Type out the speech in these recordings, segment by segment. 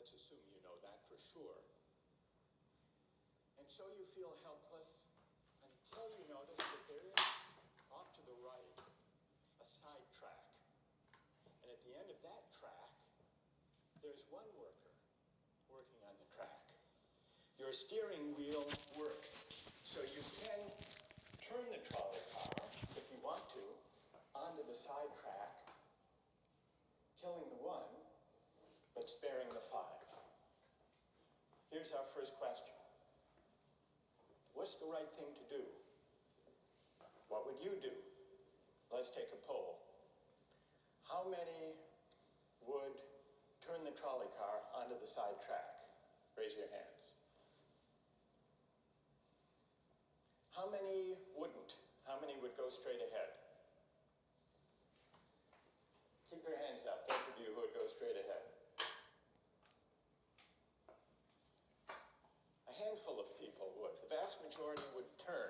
Let's assume you know that for sure. And so you feel helpless until you notice that there is, off to the right, a side track. And at the end of that track, there's one worker working on the track. Your steering wheel works, so you can turn the trolley car, if you want to, onto the side track, killing the one, but sparing the five. Here's our first question. What's the right thing to do? What would you do? Let's take a poll. How many would turn the trolley car onto the side track? Raise your hands. How many wouldn't? How many would go straight ahead? Keep your hands up, those of you who would go straight ahead. A handful of people would. The vast majority would turn.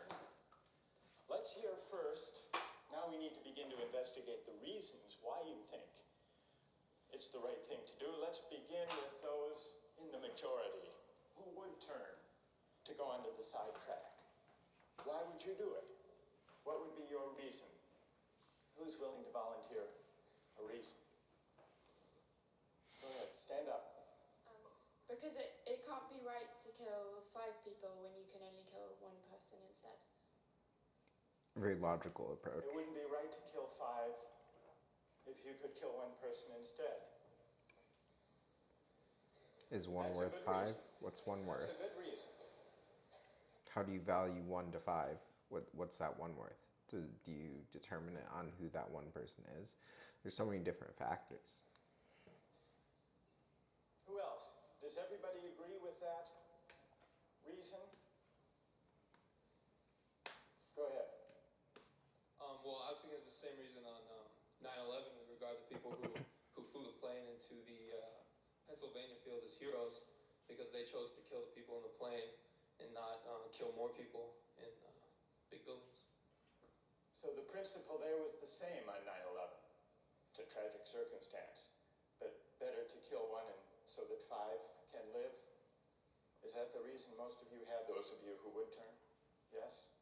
Let's hear first. Now we need to begin to investigate the reasons why you think it's the right thing to do. Let's begin with those in the majority who would turn to go onto the side track. Why would you do it? What would be your reason? Who's willing to volunteer a reason? Go ahead, stand up. Because it can't be right to kill 5 people when you can only kill 1 person instead. Very logical approach. It wouldn't be right to kill 5 if you could kill 1 person instead. Is 1 That's a worth good 5? reason. What's 1 That's worth? a good reason. How do you value 1 to 5? What's that 1 worth? Do you determine it on who that 1 person is? There's so many different factors. Who else? Does everybody agree with that reason? Go ahead. Well, I was thinking it's the same reason on 9/11 with regard to people who flew the plane into the Pennsylvania field as heroes because they chose to kill the people in the plane and not kill more people in big buildings. So the principle there was the same on 9/11. It's a tragic circumstance, but better to kill 1 and so that 5 can live. Is that the reason most of you had, those of you who would turn? Yes?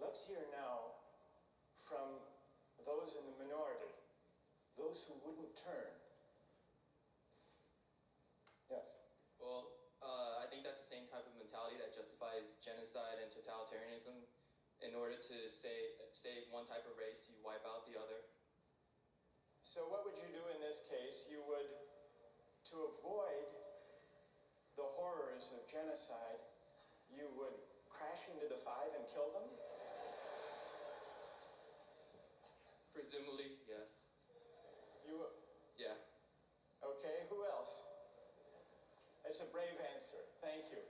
Let's hear now from those in the minority, those who wouldn't turn. Yes? Well, I think that's the same type of mentality that justifies genocide and totalitarianism. In order to save one type of race, you wipe out the other. So what would you do in this case? You would, to avoid the horrors of genocide, you would crash into the 5 and kill them? Presumably, yes. You, Yeah. okay, who else? That's a brave answer. Thank you.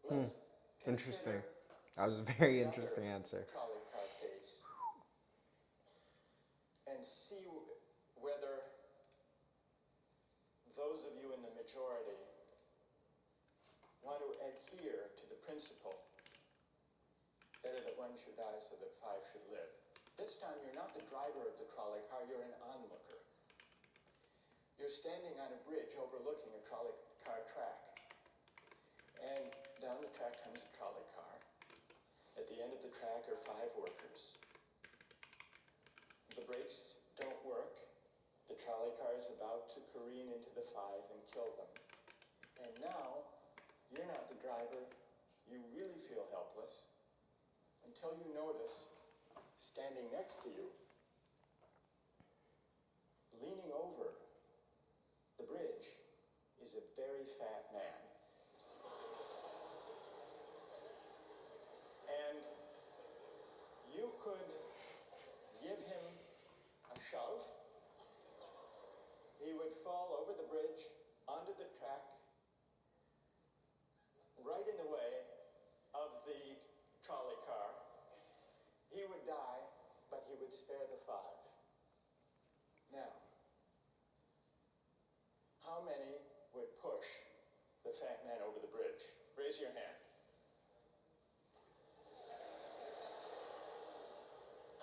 Let's Interesting. consider That was a very another interesting answer. trolley car case and see whether those of you in the majority want to adhere to the principle better that 1 should die so that 5 should live. This time you're not the driver of the trolley car, you're an onlooker. You're standing on a bridge overlooking a trolley car track. And down the track comes a trolley car. At the end of the track are 5 workers. The brakes don't work. The trolley car is about to careen into the 5 and kill them. And now, you're not the driver. You really feel helpless until you notice, standing next to you, leaning over the bridge, is a very fat man. And you could give him a shove. He would fall over the bridge, onto the track, right in the way of the trolley car. He would die, but he would spare the 5. Now, how many would push the fat man over the bridge? Raise your hand.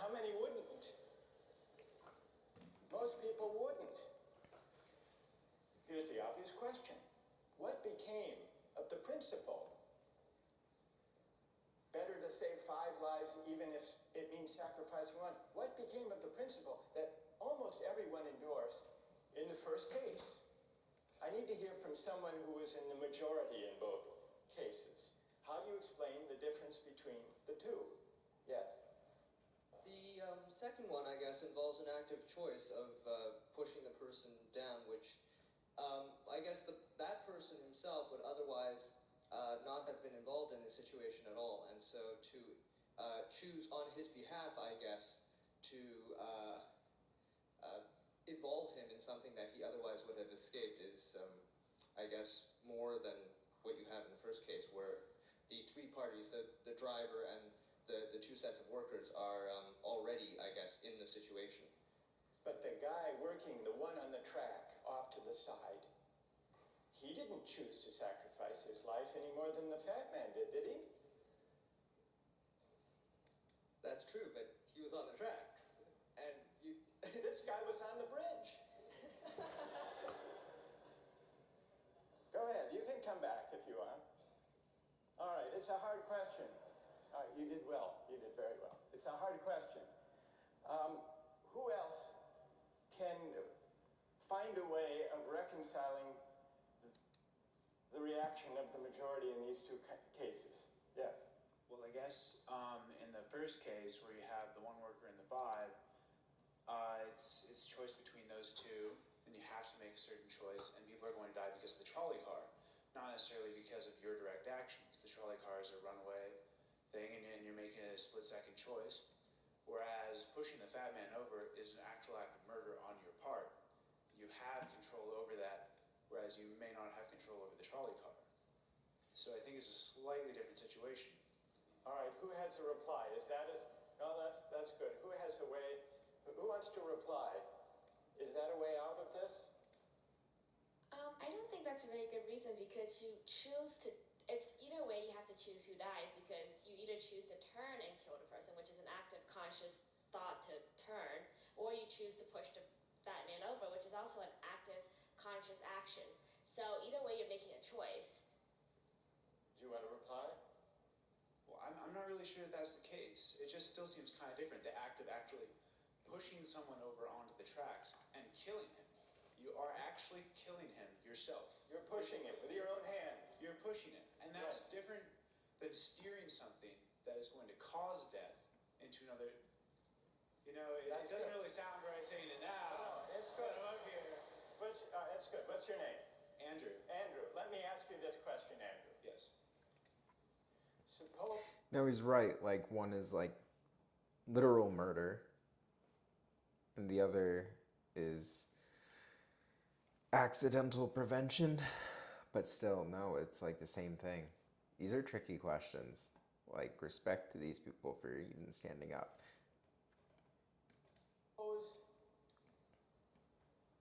How many wouldn't? Most people wouldn't. here's the obvious question. What became of the principle? Better to save 5 lives even if it means sacrificing one. What became of the principle that almost everyone endorsed in the first case? I need to hear from someone who was in the majority in both cases. How do you explain the difference between the two? Yes. The second one, I guess, involves an active choice of pushing the person down, which I guess that person himself would otherwise not have been involved in the situation at all. And so to choose on his behalf, I guess, to involve him in something that he otherwise would have escaped is, I guess, more than what you have in the first case, where the 3 parties, the driver and the 2 sets of workers, are already, I guess, in the situation. But the guy working, the one on the track off to the side, he didn't choose to sacrifice his life any more than the fat man did he? That's true, but he was on the tracks, and you... This guy was on the bridge. Go ahead, you can come back if you want. All right, it's a hard question. You did well. You did very well. It's a hard question. Who else can find a way of reconciling the reaction of the majority in these 2 cases? Yes. Well, I guess in the first case where you have the 1 worker and the 5, it's choice between those 2, and you have to make a certain choice, and people are going to die because of the trolley car, not necessarily because of your direct actions. The trolley car is a runaway thing, and you're making a split-second choice, whereas pushing the fat man over is an actual act of murder on your part. You have control over that, whereas you may not have control over the trolley car. So I think it's a slightly different situation. All right, who has a reply? No, that's good. Who has a way? Who wants to reply? Is that a way out of this? I don't think that's a very good reason, because you choose to, it's either way you have to choose who dies, because you either choose to turn and kill the person, which is an active conscious thought to turn, or you choose to push the fat man over, which is also an active conscious action. So either way you're making a choice. Do you want to reply? Well, I'm not really sure that that's the case. It just still seems kind of different, the act of actually pushing someone over onto the tracks and killing him. You are actually killing him yourself. You're pushing him with your own hands. You're pushing him, and that's different than steering something that is going to cause death into another. You know, it doesn't really sound right saying it now. No, it's good. But up here. It's good. What's your name? Andrew. Andrew, let me ask you this question, Andrew. Yes. Suppose. No, he's right. Like, one is like literal murder, and the other is accidental prevention. But still, no, it's like the same thing. These are tricky questions. Like, respect to these people for even standing up. Suppose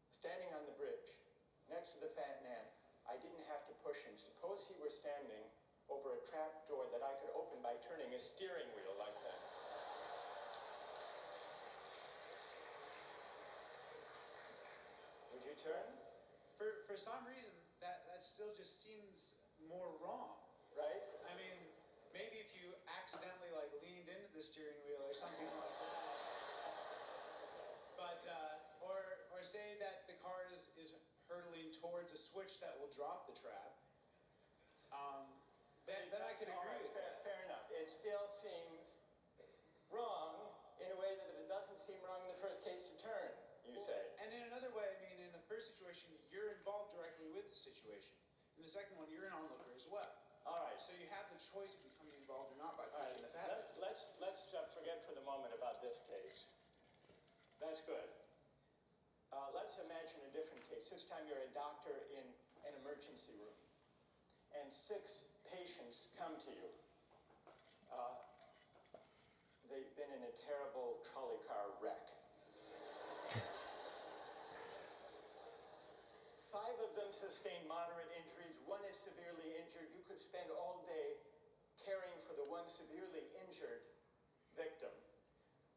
standing on the bridge next to the fat man, I didn't have to push him. Suppose he were standing over a trap door that I could open by turning a steering wheel like that. Would you turn? For some reason, that still just seems more wrong. Right? I mean, maybe if you accidentally like leaned into the steering wheel or something like that. But or say that the car is hurtling towards a switch that will drop the trap. Then I could agree with that. Fair enough. It still seems wrong in a way that it doesn't seem wrong in the first case to turn, you say. And in another way, I mean, in the first situation, you're involved directly with the situation. In the second one, you're an onlooker as well. All right. So you have the choice of becoming involved or not by All right, pushing the fat man. let's forget for the moment about this case. That's good. Let's imagine a different case. This time you're a doctor in an emergency room, and 6 patients come to you. They've been in a terrible trolley car wreck. 5 of them sustained moderate injuries. 1 is severely injured. You could spend all day caring for the 1 severely injured victim,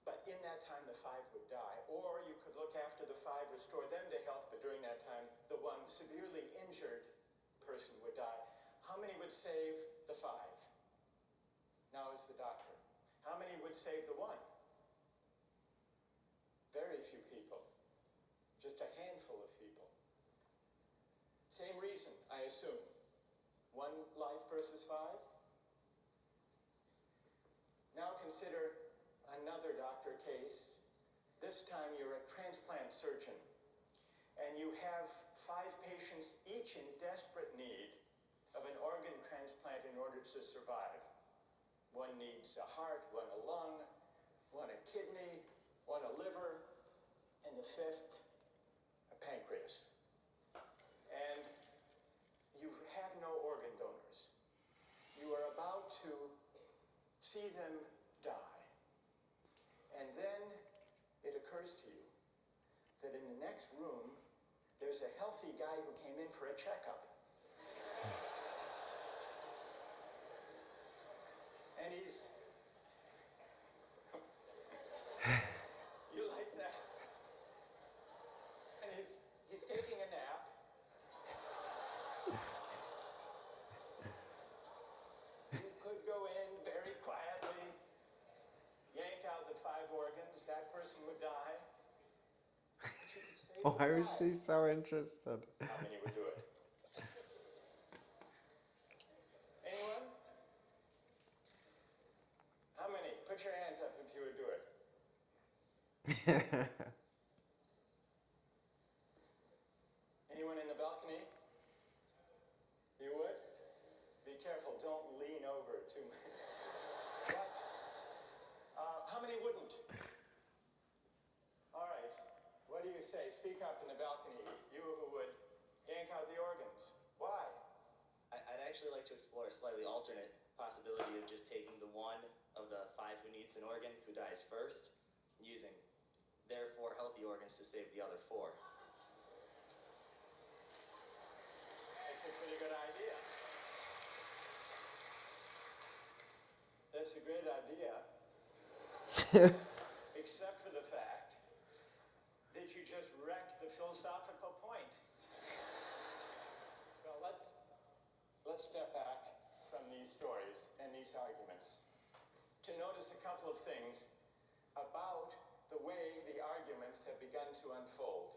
but in that time the 5 would die. Or you could look after the 5, restore them to health, but during that time the one severely injured person would die, how many would save the 5? Now is the doctor. How many would save the 1? Very few people. Just a handful of people. Same reason, I assume. 1 life versus 5? Now consider another doctor case. This time you're a transplant surgeon, and you have 5 patients, each in desperate need of an organ transplant in order to survive. One needs a heart, one a lung, one a kidney, one a liver, and the 5th, a pancreas. And you have no organ donors. You are about to see them die. And then it occurs to you that in the next room, there's a healthy guy who came in for a checkup. And he's... You like that? And he's taking a nap. You could go in very quietly, yank out the 5 organs, that person would die. But you could save the Why was 5. she so interested? How many would do it? Anyone? How many? Put your hands up if you would do it. Anyone in the balcony? You would? Be careful, don't lean over too much. How many wouldn't? All right, what do you say? Speak up in the balcony, you who would yank out the organs. Why? I'd actually like to explore a slightly alternate possibility of just taking the 1 of the 5 who needs an organ, who dies first, using their 4 healthy organs to save the other 4. That's a pretty good idea. That's a great idea. Except for the fact that you just wrecked the philosophical point. Well, let's step back from these stories and these arguments to notice a couple of things about the way the arguments have begun to unfold.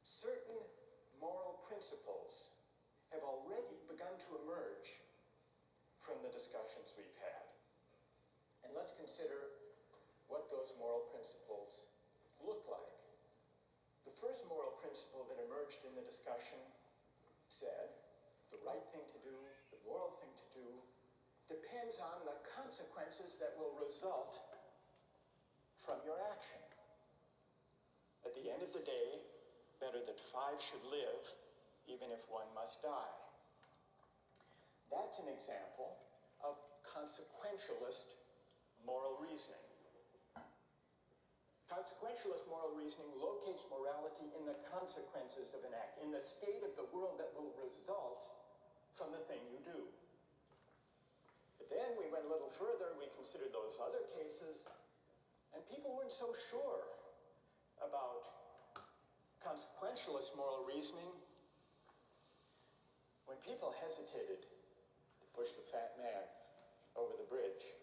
Certain moral principles have already begun to emerge from the discussions we've had. And let's consider what those moral principles look like. The first moral principle that emerged in the discussion said, the right thing to do, the moral thing to do, depends on the consequences that will result from your action. At the end of the day, better that 5 should live, even if 1 must die. That's an example of consequentialist moral reasoning. Consequentialist moral reasoning locates morality in the consequences of an act, in the state of the world that will result from the thing you do. But then we went a little further, we considered those other cases, and people weren't so sure about consequentialist moral reasoning. When people hesitated to push the fat man over the bridge,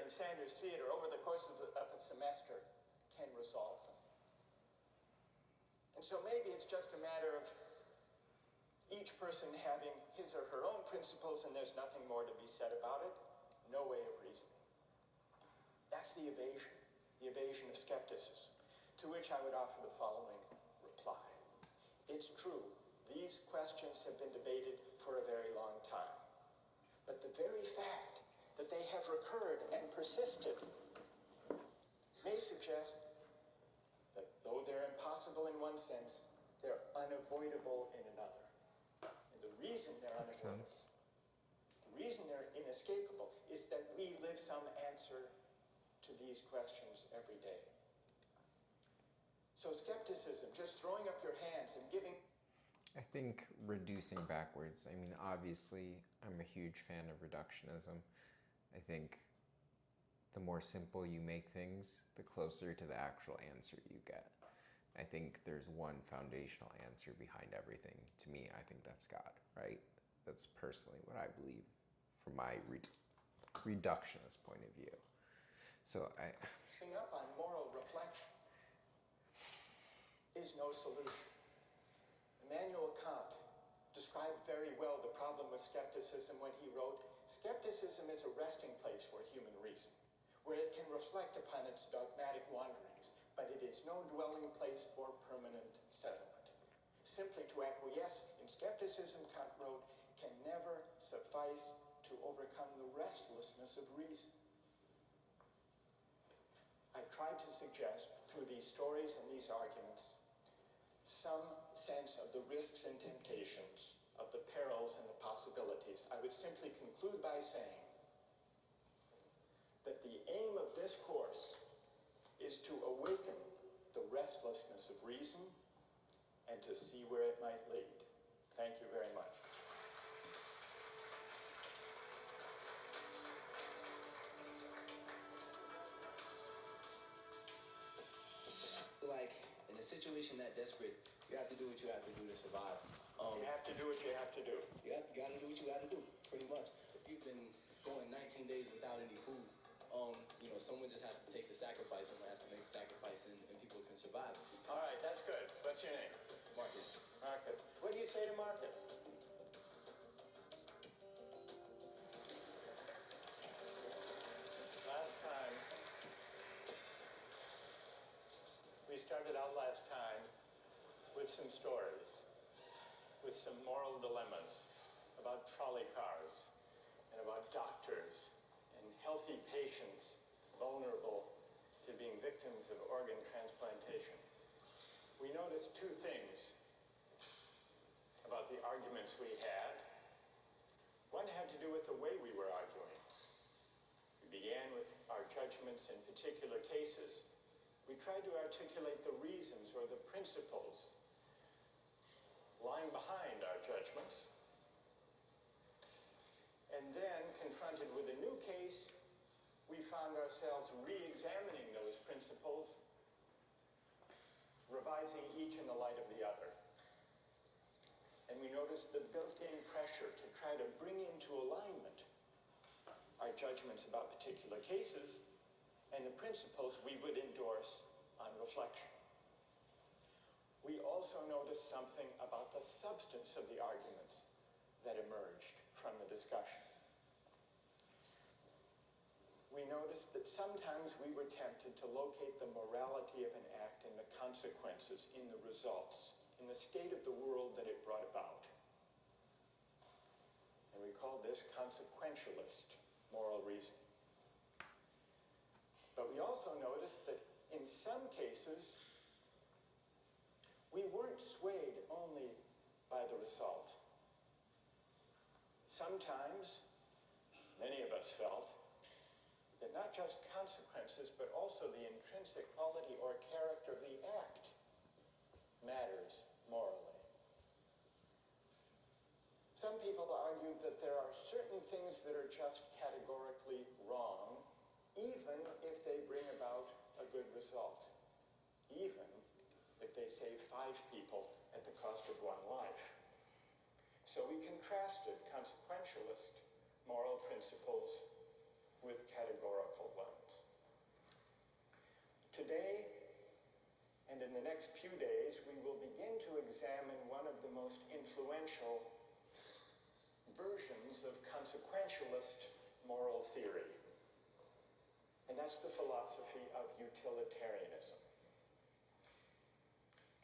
in Sanders Theater over the course of a semester can resolve them. And so maybe it's just a matter of each person having his or her own principles and there's nothing more to be said about it. No way of reasoning. That's the evasion of skepticism, to which I would offer the following reply. It's true, these questions have been debated for a very long time. But the very fact that they have recurred and persisted may suggest that though they're impossible in one sense, they're unavoidable in another. And the reason they're Makes unavoidable, sense. the reason they're inescapable, is that we live some answer to these questions every day. So skepticism, just throwing up your hands and giving... I think reducing backwards, I mean, obviously, I'm a huge fan of reductionism. I think the more simple you make things, the closer to the actual answer you get. I think there's one foundational answer behind everything. To me, I think that's God, right? That's personally what I believe from my reductionist point of view. So Giving up on moral reflection is no solution. Immanuel Kant described very well the problem with skepticism when he wrote, "Skepticism is a resting place for human reason, where it can reflect upon its dogmatic wanderings, but it is no dwelling place for permanent settlement. Simply to acquiesce in skepticism," Kant wrote, "can never suffice to overcome the restlessness of reason." I've tried to suggest through these stories and these arguments some sense of the risks and temptations, of the perils and the possibilities. I would simply conclude by saying that the aim of this course is to awaken the restlessness of reason and to see where it might lead. Thank you very much. Like, in a situation that desperate, you have to do what you have to do to survive. You have to do what you have to do. You gotta do what you gotta do, pretty much. If you've been going 19 days without any food, someone just has to take the sacrifice, someone has to make the sacrifice, and people can survive. All right, that's good. What's your name? Marcus. Marcus. What do you say to Marcus? Last time, we started out last time with some stories, with some moral dilemmas about trolley cars and about doctors and healthy patients vulnerable to being victims of organ transplantation. We noticed two things about the arguments we had. One had to do with the way we were arguing. We began with our judgments in particular cases. We tried to articulate the reasons or the principles lying behind our judgments. And then, confronted with a new case, we found ourselves re-examining those principles, revising each in the light of the other. And we noticed the built-in pressure to try to bring into alignment our judgments about particular cases and the principles we would endorse on reflection. We also noticed something about the substance of the arguments that emerged from the discussion. We noticed that sometimes we were tempted to locate the morality of an act in the consequences, in the results, in the state of the world that it brought about. And we called this consequentialist moral reasoning. But we also noticed that in some cases, we weren't swayed only by the result. Sometimes, many of us felt that not just consequences, but also the intrinsic quality or character of the act matters morally. Some people argue that there are certain things that are just categorically wrong, even if they bring about a good result, even if they save 5 people at the cost of 1 life. So we contrasted consequentialist moral principles with categorical ones. Today, and in the next few days, we will begin to examine one of the most influential versions of consequentialist moral theory. And that's the philosophy of utilitarianism.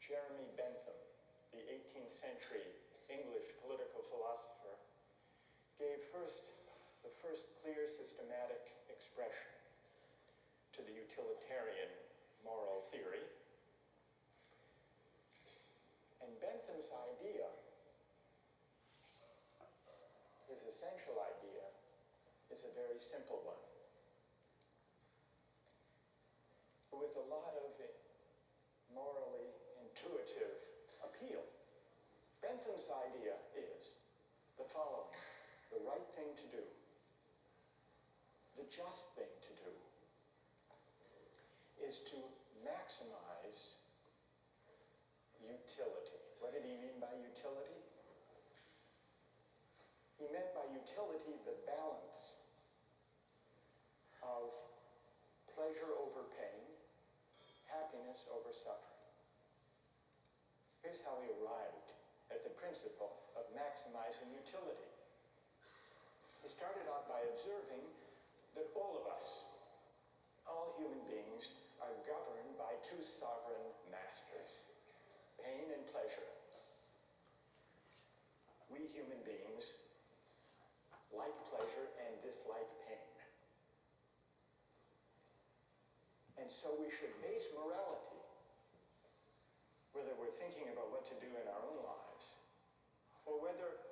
Jeremy Bentham, the 18th century English political philosopher, gave the first clear systematic expression to the utilitarian moral theory. And Bentham's idea, his essential idea, is a very simple one, with a lot of morally intuitive appeal. Bentham's idea is the following: the right thing to do, the just thing to do, is to maximize utility. What did he mean by utility? He meant by utility the balance of pleasure over pain, happiness over suffering. Here's how he arrived at the principle of maximizing utility. He started out by observing that all of us, all human beings, are governed by two sovereign masters, pain and pleasure. We human beings like pleasure and dislike pain. And so we should base morality, whether we're thinking about what to do in our own lives, or whether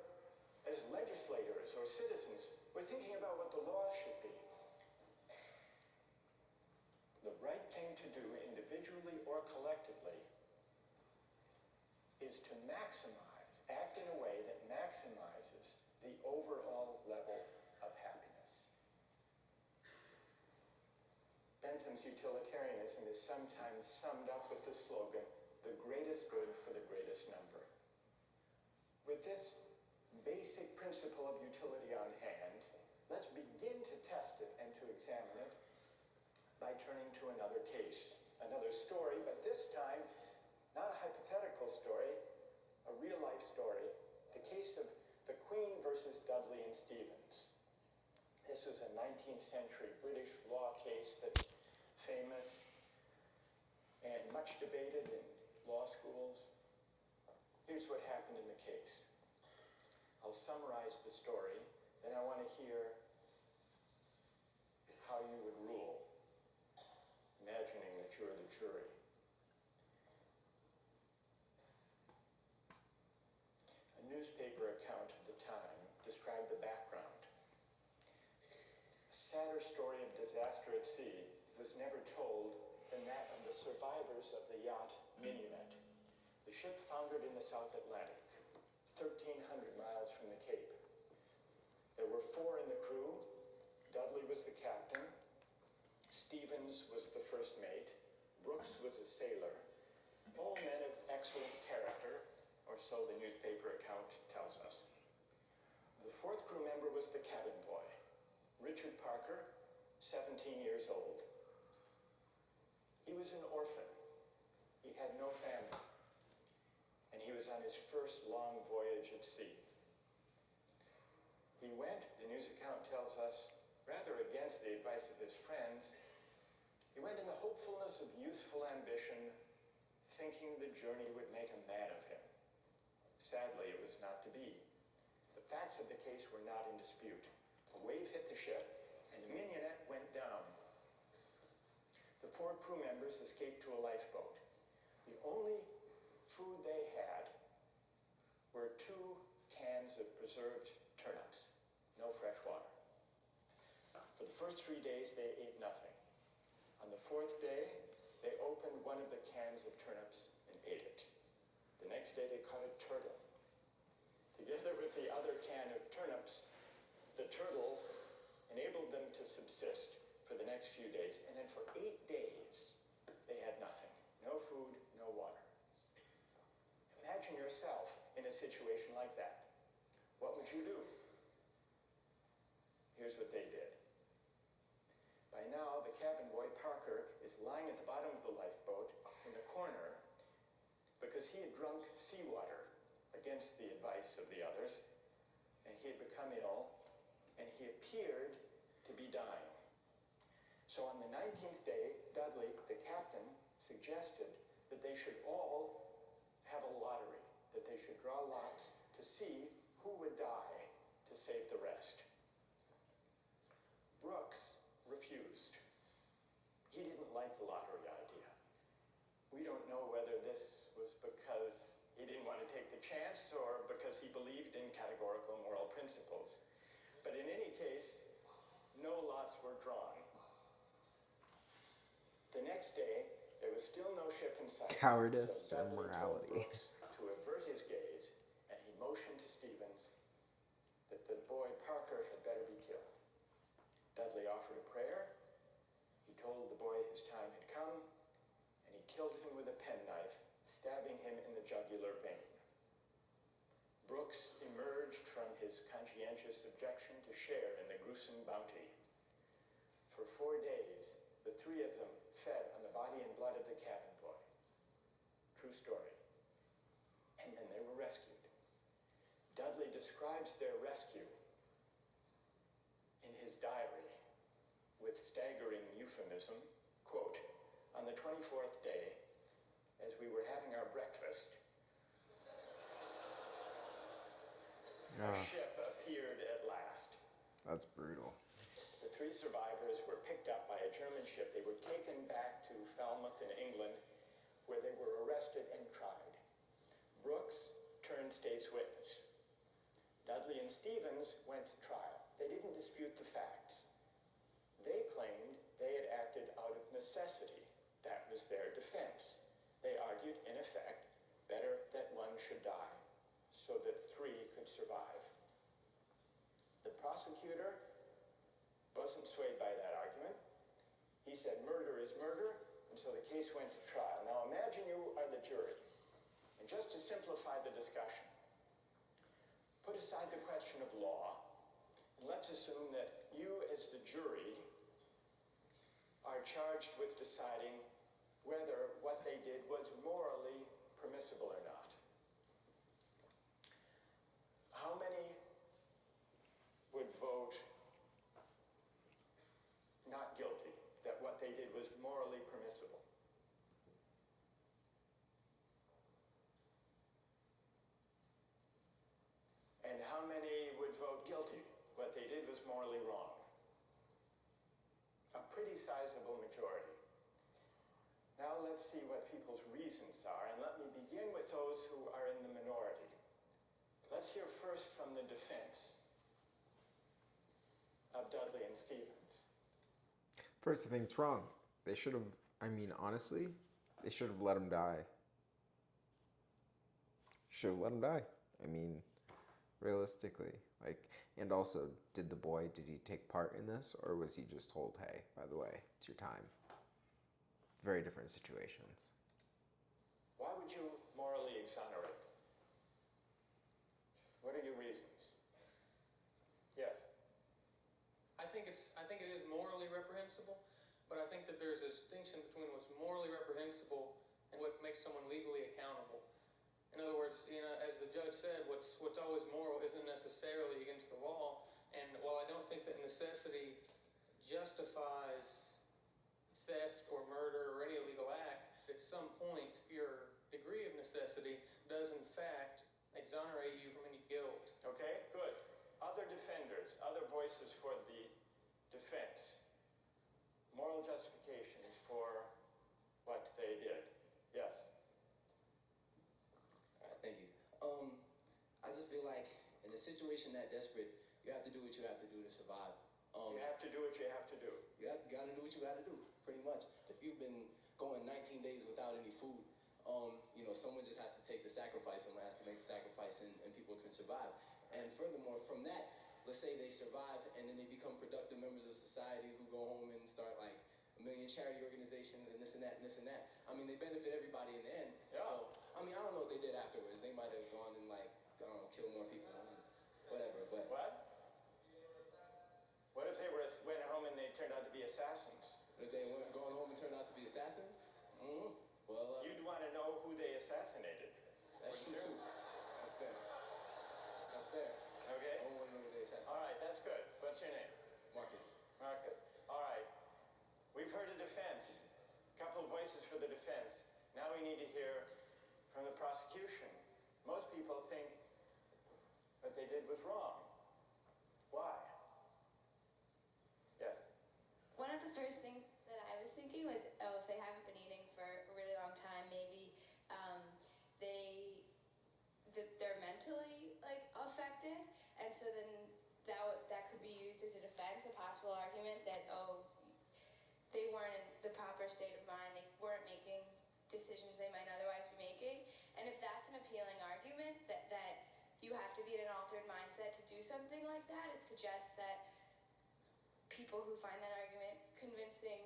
as legislators or citizens, we're thinking about what the laws should be. The right thing to do, individually or collectively, is to maximize, act in a way that maximizes the overall level of happiness. Bentham's utilitarianism is sometimes summed up with the slogan, the greatest good for the greatest number. With this basic principle of utility on hand, let's begin to test it and to examine it by turning to another case, another story, but this time not a hypothetical story, a real-life story, the case of the Queen versus Dudley and Stevens. This was a 19th century British law case that's famous and much debated in law schools. Here's what happened in the case. I'll summarize the story, then I want to hear how you would rule, imagining that you're the jury. A newspaper account of the time described the background. A sadder story of disaster at sea was never told than that of the survivors of the yacht Mignonette. The ship foundered in the South Atlantic, 1,300 miles from the Cape. There were 4 in the crew. Dudley was the captain. Stevens was the first mate. Brooks was a sailor. All men of excellent character, or so the newspaper account tells us. The 4th crew member was the cabin boy, Richard Parker, 17 years old. He was an orphan. He had no family. And he was on his first long voyage at sea. He went, the news account tells us, rather against the advice of his friends. He went in the hopefulness of youthful ambition, thinking the journey would make a man of him. Sadly, it was not to be. The facts of the case were not in dispute. A wave hit the ship, and the Mignonette went down. The 4 crew members escaped to a lifeboat. The only food they had were 2 cans of preserved turnips, no fresh water. For the first 3 days, they ate nothing. On the 4th day, they opened one of the cans of turnips and ate it. The next day, they caught a turtle. Together with the other can of turnips, the turtle enabled them to subsist for the next few days. And then for 8 days, they had nothing. No food, no water. Imagine yourself in a situation like that. What would you do? Here's what they did. By now, the cabin boy, Parker, is lying at the bottom of the lifeboat in the corner because he had drunk seawater against the advice of the others, and he had become ill, and he appeared to be dying. So on the 19th day, Dudley, the captain, suggested that they should all have a lottery, that they should draw lots to see who would die to save the rest. Brooks refused. He didn't like the lottery idea. We don't know whether this was because he didn't want to take the chance or because he believed in categorical moral principles. But in any case, no lots were drawn. The next day, there was still no ship in sight. Cowardice so or Dudley told morality? Brooks to avert his gaze, and he motioned to Stevens that the boy Parker had better be killed. Dudley offered a prayer. He told the boy his time had come, and he killed him with a penknife, stabbing him in the jugular vein. Brooks emerged from his conscientious objection to share in the gruesome bounty. For 4 days, the three of them fed on the body and blood of the cabin boy. True story. And then they were rescued. Dudley describes their rescue in his diary with staggering euphemism, quote, "On the 24th day, as we were having our breakfast, a ship appeared at last. That's brutal. The three survivors were picked up by a German ship. They were taken back to Falmouth in England, where they were arrested and tried. Brooks turned state's witness. Dudley and Stevens went to trial. They didn't dispute the facts. They claimed they had acted out of necessity. That was their defense. They argued, in effect, better that one should die, so that three could survive. The prosecutor wasn't swayed by that argument. He said murder is murder, and so the case went to trial. Now imagine you are the jury, and just to simplify the discussion, put aside the question of law, and let's assume that you as the jury are charged with deciding whether what they did was morally permissible or not. How many would vote not guilty, that what they did was morally permissible? And how many would vote guilty, what they did was morally wrong? A pretty sizable majority. Now let's see what people's reasons are, and let me begin with those who are in the minority. Let's hear first from the defense of Dudley and Stevens. First, I think it's wrong. They should have, honestly, they should have let him die. Should have let him die. Realistically. And also, did he take part in this? Or was he just told, hey, by the way, it's your time? Very different situations. Why would you morally exonerate? What are your reasons? Yes? I think it is morally reprehensible, but I think that there's a distinction between what's morally reprehensible and what makes someone legally accountable. In other words, as the judge said, what's always moral isn't necessarily against the law. And while I don't think that necessity justifies theft or murder or any illegal act, at some point your degree of necessity does in fact exonerate you from any guilt. Okay, good. Other defenders, other voices for the defense. Moral justifications for what they did. Yes? Thank you. I just feel like in a situation that desperate, you have to do what you have to do to survive. You have to do what you have to do. You gotta do what you gotta do, pretty much. If you've been going 19 days without any food, someone just has to take the sacrifice, someone has to make the sacrifice, and people can survive. And furthermore, from that, let's say they survive and then they become productive members of society who go home and start like 1 million charity organizations and this and that and this and that. They benefit everybody in the end. Yeah. So, I don't know what they did afterwards. They might have gone and kill more people, whatever, but. What? What if they went home and they turned out to be assassins? If they went going home and turned out to be true too. That's fair. That's fair. Okay? I don't want to know what they assassinate. All right, that's good. What's your name? Marcus. Marcus. All right. We've heard a defense. A couple of voices for the defense. Now we need to hear from the prosecution. Most people think what they did was wrong. Why? Yes. One of the first things that I was thinking was, oh, if they haven't been eating for a really long time, maybe they're mentally like affected, and so then that could be used as a defense, a possible argument that they weren't in the proper state of mind, they weren't making decisions they might otherwise be making, and if that's an appealing argument that you have to be in an altered mindset to do something like that, it suggests that people who find that argument convincing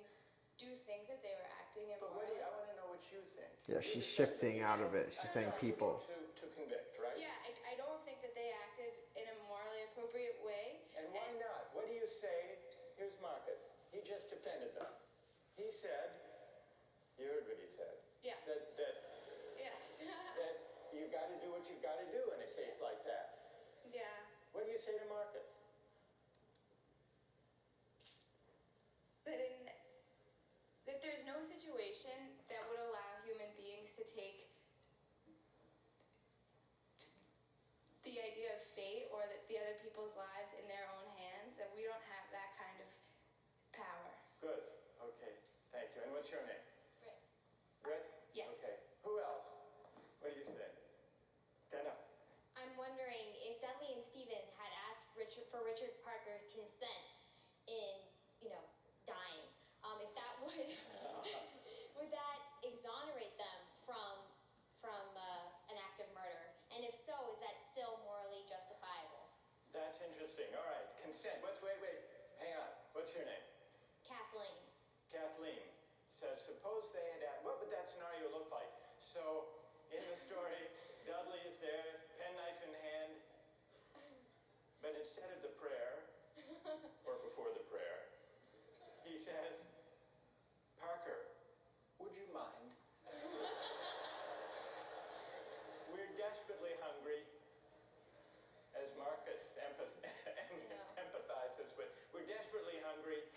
do think that they were acting But immorally. I want to know what you think. Yeah, she's shifting out of it. She's saying people. To convict, right? Yeah, I don't think that they acted in a morally appropriate way. And why not? What do you say? Here's Marcus. He just defended them. He said, you heard what he said. Yes. That Yes. that you got to do what you got to do in a case like that. Yeah. What do you say to Marcus? That there's no situation that would allow human beings to take the idea of fate or that the other people's lives in their own hands, that we don't have that kind of power. Good. Okay. Thank you. And what's your name? Right. Rick? Yes. Okay. Who else? What do you say? Dana? I'm wondering if Dudley and Stephen had asked for Richard Parker's consent in, dying. If that would that exonerate them from an act of murder? And if so, is that still morally justifiable? That's interesting. All right. Consent. Wait. Hang on. What's your name? Kathleen. Kathleen says, suppose they had, what would that scenario look like? So, in the story, Dudley is there, penknife in hand, but instead of the prayer, or before the prayer, he says, Parker, would you mind? We're desperately hungry, as Marcus empathizes with. We're desperately hungry.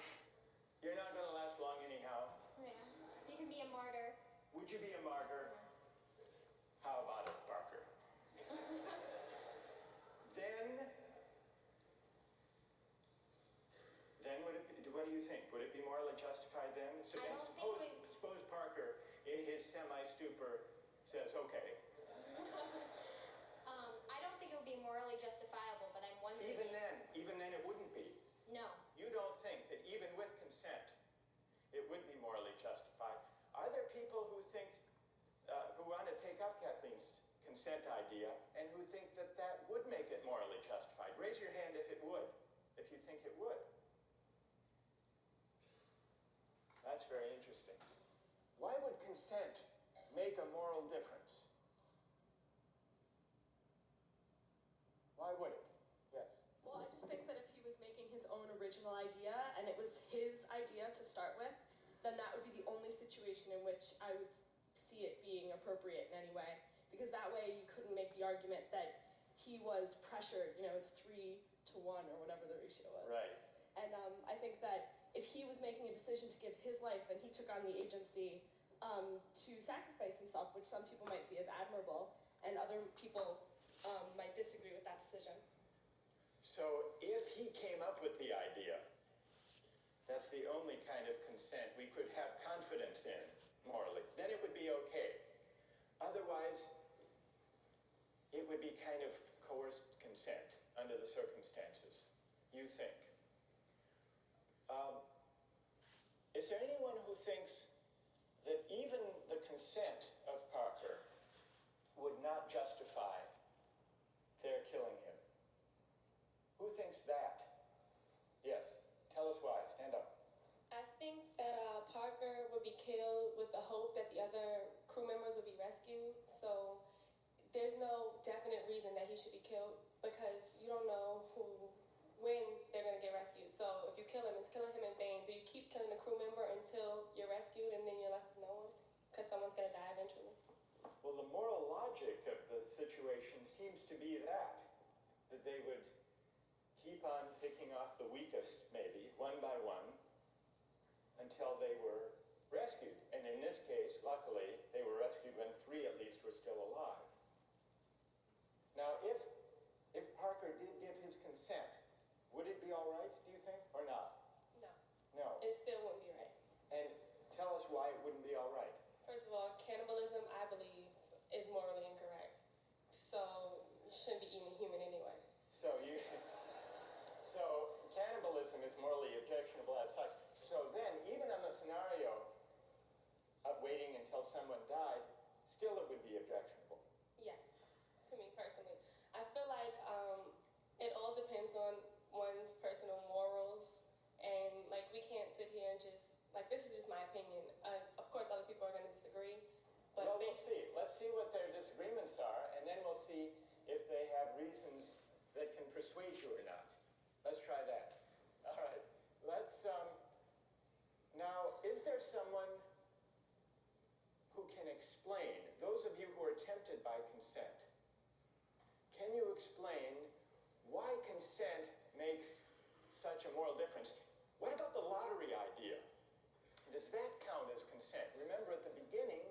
You're not going to last long anyhow. Yeah. You can be a martyr. Would you be a martyr? How about it, Parker? Then what do you think? Would it be morally justified then? So I then don't think suppose Parker, in his semi-stupor, says, okay. I don't think it would be morally justifiable, but I'm wondering. Even then it wouldn't be. No. You don't think that even with consent, it would be morally justified. Are there people who think, who want to take up Kathleen's consent idea and who think that that would make it morally justified? Raise your hand if it would, if you think it would. That's very interesting. Why would consent make a moral difference? Why would it? Yes. Well, I just think that if he was making his own original idea and it was his idea to start with, then that would be the only situation in which I would see it being appropriate in any way. Because that way you couldn't make the argument that he was pressured, it's 3-1 or whatever the ratio was. Right. And I think that if he was making a decision to give his life, then he took on the agency to sacrifice himself, which some people might see as admirable, and other people might disagree with that decision. So if he came up with the idea, that's the only kind of consent we could have confidence in morally, then it would be okay. Otherwise, it would be kind of coerced consent under the circumstances, you think. Is there anyone who thinks that even the consent of Parker would not justify their killing him? Who thinks that? Yes. Tell us why. Stand up. I think that Parker would be killed with the hope that the other crew members would be rescued. So there's no definite reason that he should be killed because you don't know when they're going to get rescued. So if you kill him, it's killing him in vain. Do you keep killing a crew member until you're rescued and then you're left with no one? Because someone's going to die eventually. Well, the moral logic of the they would keep on picking off the weakest, maybe, one by one, until they were rescued. And in this case, luckily, they were rescued when 3 at least were still alive. Now, if Parker did give his consent, would it be all right, do you think, or not? No. No. It still wouldn't be right. And tell us why it wouldn't be all right. First of all, cannibalism, I believe, is morally incorrect. So you shouldn't be eating a human anyway. So cannibalism is morally objectionable as such. So then, even on the scenario of waiting until someone died, still it would be objectionable. Yes, to me personally. I feel like it all depends on one's personal morals, and like we can't sit here and just like this is just my opinion. Of course, other people are going to disagree, but Well, we'll see. Let's see what their disagreements are, and then we'll see if they have reasons that can persuade you or not. Let's try that. All right. Let's, now, is there someone who can explain, those of you who are tempted by consent, can you explain why consent makes such a moral difference? What about the lottery idea? Does that count as consent? Remember at the beginning,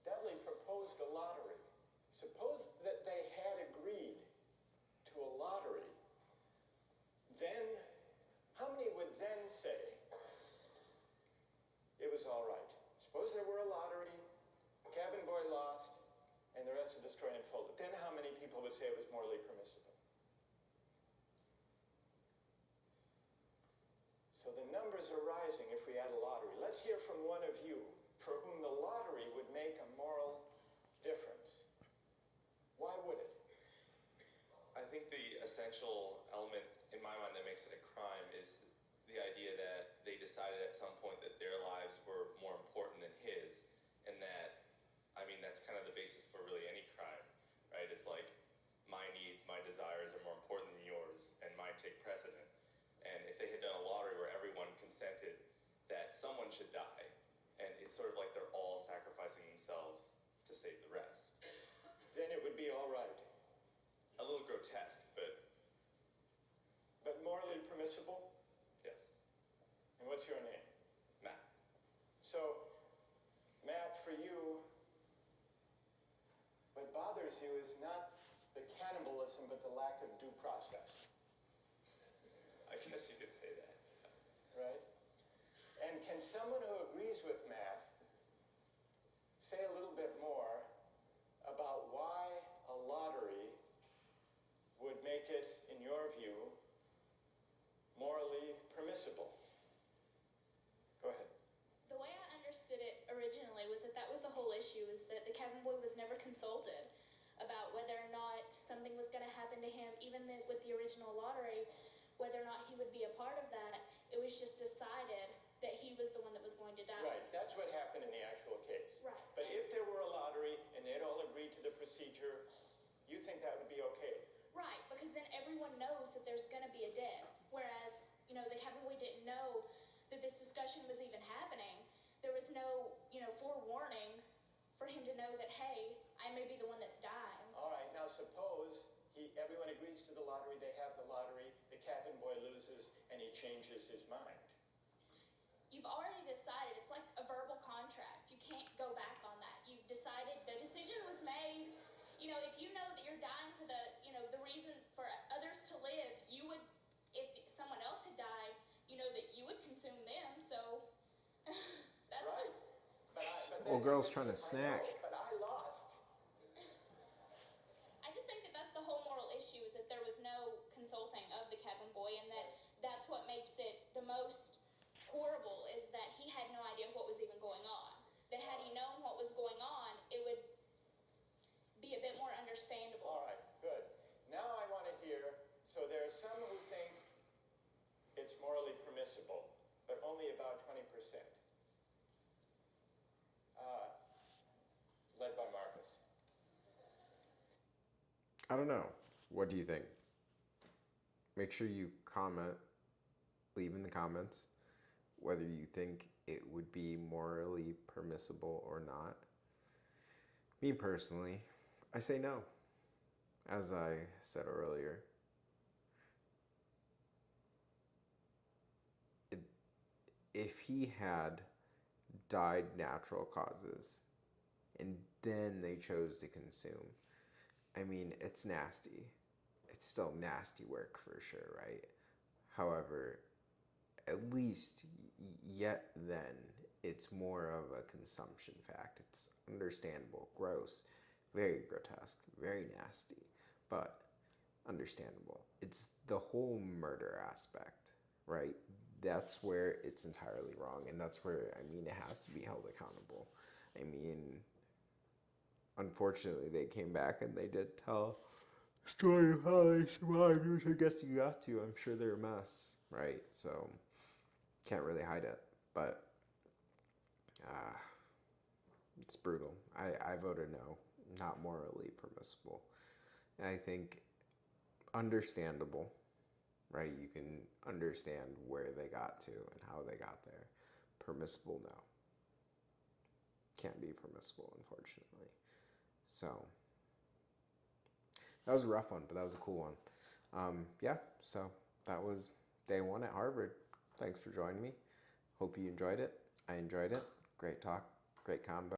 Dudley proposed a lottery. Suppose that they had agreed to a lottery, then how many would then say it was all right? Suppose there were a lottery, Cabin Boy lost, and the rest of the story unfolded. Then how many people would say it was morally permissible? So the numbers are rising if we had a lottery. Let's hear from one of you for whom the lottery would make a moral difference. Why would it? I think the essential element in my mind that makes it a crime is the idea that they decided at some point that their lives were more important than his, and that, I mean, that's kind of the basis for really any crime, right? It's like my needs, my desires are more important than yours, and mine take precedent. And if they had done a lottery where everyone consented that someone should die, and it's sort of like they're all sacrificing themselves to save the rest. Then it would be all right. A little grotesque, but morally permissible? Yes. And what's your name? Matt. So, Matt, for you, what bothers you is not the cannibalism, but the lack of due process. I guess you could say that. Right? And can someone who agrees with Matt say a little bit more about why a lottery would make it, in your view, morally permissible? Go ahead. The way I understood it originally was that was the whole issue, is that the cabin boy was never consulted about whether or not something was going to happen to him, even with the original lottery, whether or not he would be a part of that. It was just decided that he was the one that was going to die. Right, that's what happened in the actual case. Right. But if there were a lottery and they'd all agreed to the procedure, you think that would be okay? Right, because then everyone knows that there's going to be a death. Whereas, the cabin boy didn't know that this discussion was even happening. There was no, forewarning for him to know that, hey, I may be the one that's dying. All right, now suppose everyone agrees to the lottery, they have the lottery, the cabin boy loses, and he changes his mind. You've already decided. It's like a verbal contract. You can't go back on that. You've decided, the decision was made. If you know that you're dying for the reason for others to live, you would, if someone else had died, that you would consume them. So that's right. Well, girl's trying to snack. But I lost. I just think that's the whole moral issue, is that there was no consulting of the cabin boy, and that's what makes it the most horrible, is that he had no idea what was even going on. That had he known what was going on, it would be a bit more understandable. All right, good. Now I want to hear, so there are some who think it's morally permissible, but only about 20%. Led by Marcus. I don't know. What do you think? Make sure you leave in the comments whether you think it would be morally permissible or not. Me personally, I say no. As I said earlier, if he had died natural causes and then they chose to consume, I mean, it's nasty. It's still nasty work for sure, right? However, at least yet then, it's more of a consumption fact. It's understandable, gross, very grotesque, very nasty, but understandable. It's the whole murder aspect, right? That's where it's entirely wrong, and that's where, I mean, it has to be held accountable. I mean, unfortunately, they came back and they did tell a story of how they survived, which I guess you got to. I'm sure they're a mess, right? So, can't really hide it, but it's brutal. I voted no, not morally permissible. And I think understandable, right? You can understand where they got to and how they got there. Permissible, no. Can't be permissible, unfortunately. So, that was a rough one, but that was a cool one. Yeah, so that was day one at Harvard. Thanks for joining me. Hope you enjoyed it. I enjoyed it. Great talk, great combo.